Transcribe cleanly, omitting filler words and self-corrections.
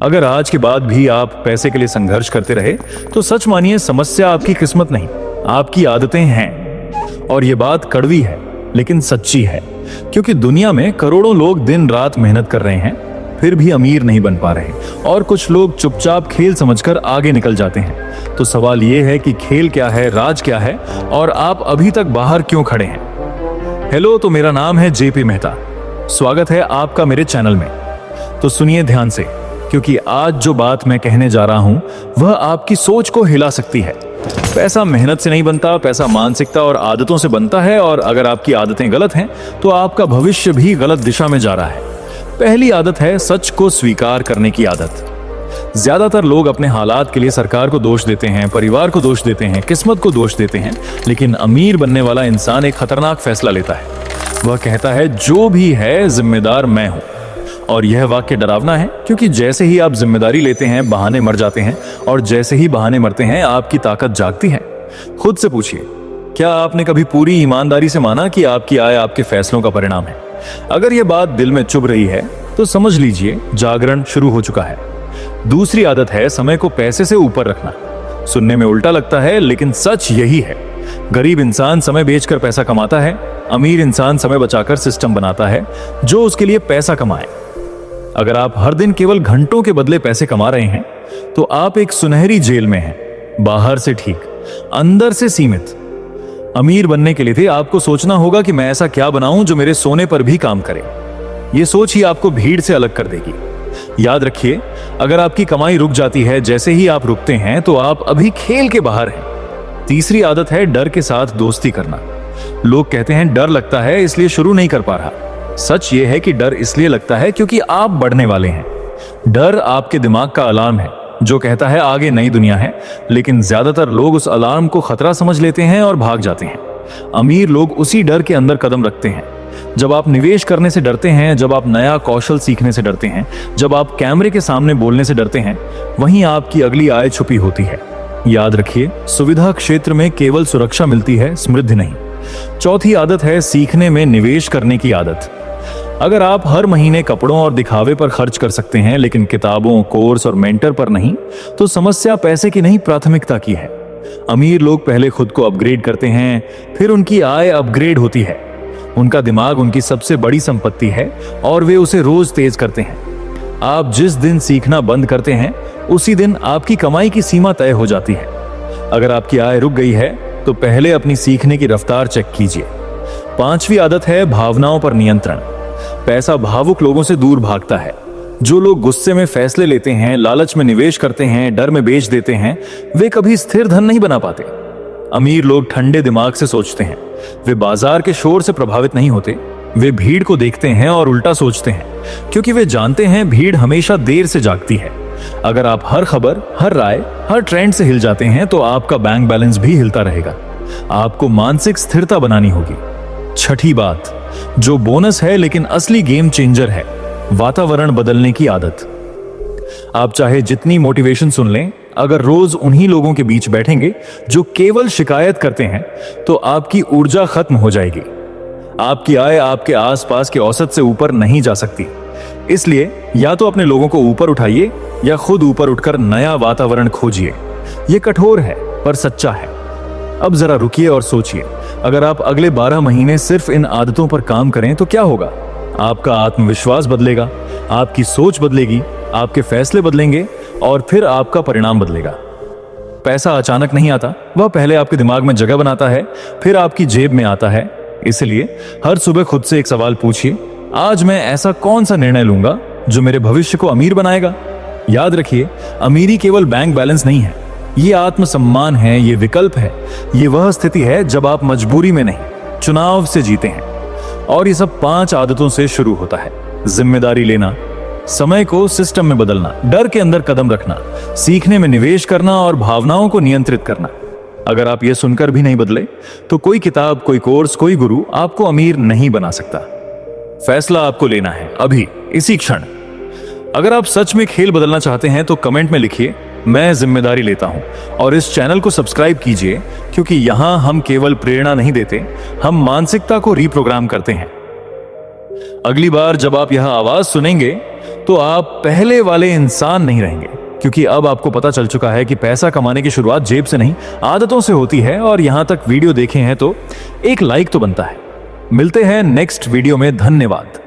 अगर आज के बाद भी आप पैसे के लिए संघर्ष करते रहे तो सच मानिए समस्या आपकी किस्मत नहीं, आपकी आदतें हैं। और ये बात कड़वी है लेकिन सच्ची है, क्योंकि दुनिया में करोड़ों लोग दिन रात मेहनत कर रहे हैं फिर भी अमीर नहीं बन पा रहे, और कुछ लोग चुपचाप खेल समझकर आगे निकल जाते हैं। तो सवाल ये है कि खेल क्या है, राज क्या है, और आप अभी तक बाहर क्यों खड़े हैं। हेलो, तो मेरा नाम है जेपी मेहता। स्वागत है आपका मेरे चैनल में। तो सुनिए ध्यान से, क्योंकि आज जो बात मैं कहने जा रहा हूं वह आपकी सोच को हिला सकती है। पैसा मेहनत से नहीं बनता, पैसा मानसिकता और आदतों से बनता है, और अगर आपकी आदतें गलत हैं तो आपका भविष्य भी गलत दिशा में जा रहा है। पहली आदत है सच को स्वीकार करने की आदत। ज्यादातर लोग अपने हालात के लिए सरकार को दोष देते हैं, परिवार को दोष देते हैं, किस्मत को दोष देते हैं, लेकिन अमीर बनने वाला इंसान एक खतरनाक फैसला लेता है। वह कहता है जो भी है जिम्मेदार मैं हूं। और यह वाक्य डरावना है, क्योंकि जैसे ही आप जिम्मेदारी लेते हैं बहाने मर जाते हैं, और जैसे ही बहाने मरते हैं आपकी ताकत जागती है। खुद से पूछिए, क्या आपने कभी पूरी ईमानदारी से माना कि आपकी आय आपके फैसलों का परिणाम है? अगर यह बात दिल में चुभ रही है तो समझ लीजिए जागरण शुरू हो चुका है। दूसरी आदत है समय को पैसे से ऊपर रखना। सुनने में उल्टा लगता है लेकिन सच यही है। गरीब इंसान समय बेचकर पैसा कमाता है, अमीर इंसान समय बचाकर सिस्टम बनाता है जो उसके लिए पैसा कमाए। अगर आप हर दिन केवल घंटों के बदले पैसे कमा रहे हैं तो आप एक सुनहरी जेल में हैं, बाहर से ठीक, अंदर से सीमित। अमीर बनने के लिए थे आपको सोचना होगा कि मैं ऐसा क्या बनाऊं जो मेरे सोने पर भी काम करे। यह सोच ही आपको भीड़ से अलग कर देगी। याद रखिए, अगर आपकी कमाई रुक जाती है जैसे ही आप रुकते हैं तो आप अभी खेल के बाहर हैं। तीसरी आदत है डर के साथ दोस्ती करना। लोग कहते हैं डर लगता है इसलिए शुरू नहीं कर पा रहा। सच ये है कि डर इसलिए लगता है क्योंकि आप बढ़ने वाले हैं। डर आपके दिमाग का अलार्म है जो कहता है आगे नई दुनिया है, लेकिन ज्यादातर लोग उस अलार्म को खतरा समझ लेते हैं और भाग जाते हैं। अमीर लोग उसी डर के अंदर कदम रखते हैं। जब आप निवेश करने से डरते हैं, जब आप नया कौशल सीखने से डरते हैं, जब आप कैमरे के सामने बोलने से डरते हैं, वहीं आपकी अगली आय छुपी होती है। याद रखिए, सुविधा क्षेत्र में केवल सुरक्षा मिलती है, समृद्धि नहीं। चौथी आदत है सीखने में निवेश करने की आदत। अगर आप हर महीने कपड़ों और दिखावे पर खर्च कर सकते हैं लेकिन किताबों, कोर्स और मेंटर पर नहीं, तो समस्या पैसे की नहीं, प्राथमिकता की है। अमीर लोग पहले खुद को अपग्रेड करते हैं, फिर उनकी आय अपग्रेड होती है। उनका दिमाग उनकी सबसे बड़ी संपत्ति है और वे उसे रोज तेज करते हैं। आप जिस दिन सीखना बंद करते हैं उसी दिन आपकी कमाई की सीमा तय हो जाती है। अगर आपकी आय रुक गई है तो पहले अपनी सीखने की रफ्तार चेक कीजिए। पांचवी आदत है भावनाओं पर नियंत्रण। पैसा भावुक लोगों से दूर भागता है। जो लोग गुस्से में फैसले लेते हैं, लालच में निवेश करते हैं, डर में बेच देते हैं, वे कभी स्थिर धन नहीं बना पाते। अमीर लोग ठंडे दिमाग से सोचते हैं। वे बाजार के शोर से प्रभावित नहीं होते। वे भीड़ को देखते हैं और उल्टा सोचते हैं, क्योंकि वे जानते हैं भीड़ हमेशा देर से जागती है। अगर आप हर खबर, हर राय, हर ट्रेंड से हिल जाते हैं तो आपका बैंक बैलेंस भी हिलता रहेगा। आपको मानसिक स्थिरता बनानी होगी। छठी बात, जो बोनस है लेकिन असली गेम चेंजर है, वातावरण बदलने की आदत। आप चाहे जितनी मोटिवेशन सुन लें, अगर रोज उन्हीं लोगों के बीच बैठेंगे जो केवल शिकायत करते हैं तो आपकी ऊर्जा खत्म हो जाएगी। आपकी आय आपके आसपास के औसत से ऊपर नहीं जा सकती। इसलिए या तो अपने लोगों को ऊपर उठाइए या खुद ऊपर उठकर नया वातावरण खोजिए। यह कठोर है पर सच्चा है। अब जरा रुकिए और सोचिए, अगर आप अगले 12 महीने सिर्फ इन आदतों पर काम करें तो क्या होगा? आपका आत्मविश्वास बदलेगा, आपकी सोच बदलेगी, आपके फैसले बदलेंगे और फिर आपका परिणाम बदलेगा। पैसा अचानक नहीं आता, वह पहले आपके दिमाग में जगह बनाता है, फिर आपकी जेब में आता है। इसलिए हर सुबह खुद से एक सवाल पूछिए, आज मैं ऐसा कौन सा निर्णय लूंगा जो मेरे भविष्य को अमीर बनाएगा? याद रखिए, अमीरी केवल बैंक बैलेंस नहीं है, ये आत्मसम्मान है, ये विकल्प है, ये वह स्थिति है जब आप मजबूरी में नहीं, चुनाव से जीते हैं। और ये सब 5 आदतों से शुरू होता है। जिम्मेदारी लेना, समय को सिस्टम में बदलना, डर के अंदर कदम रखना, सीखने में निवेश करना और भावनाओं को नियंत्रित करना। अगर आप ये सुनकर भी नहीं बदले तो कोई किताब, कोई कोर्स, कोई गुरु आपको अमीर नहीं बना सकता। फैसला आपको लेना है, अभी, इसी क्षण। अगर आप सच में खेल बदलना चाहते हैं तो कमेंट में लिखिए, मैं जिम्मेदारी लेता हूं, और इस चैनल को सब्सक्राइब कीजिए, क्योंकि यहां हम केवल प्रेरणा नहीं देते, हम मानसिकता को रीप्रोग्राम करते हैं। अगली बार जब आप यह आवाज सुनेंगे तो आप पहले वाले इंसान नहीं रहेंगे, क्योंकि अब आपको पता चल चुका है कि पैसा कमाने की शुरुआत जेब से नहीं आदतों से होती है। और यहां तक वीडियो देखे हैं तो एक लाइक तो बनता है। मिलते हैं नेक्स्ट वीडियो में। धन्यवाद।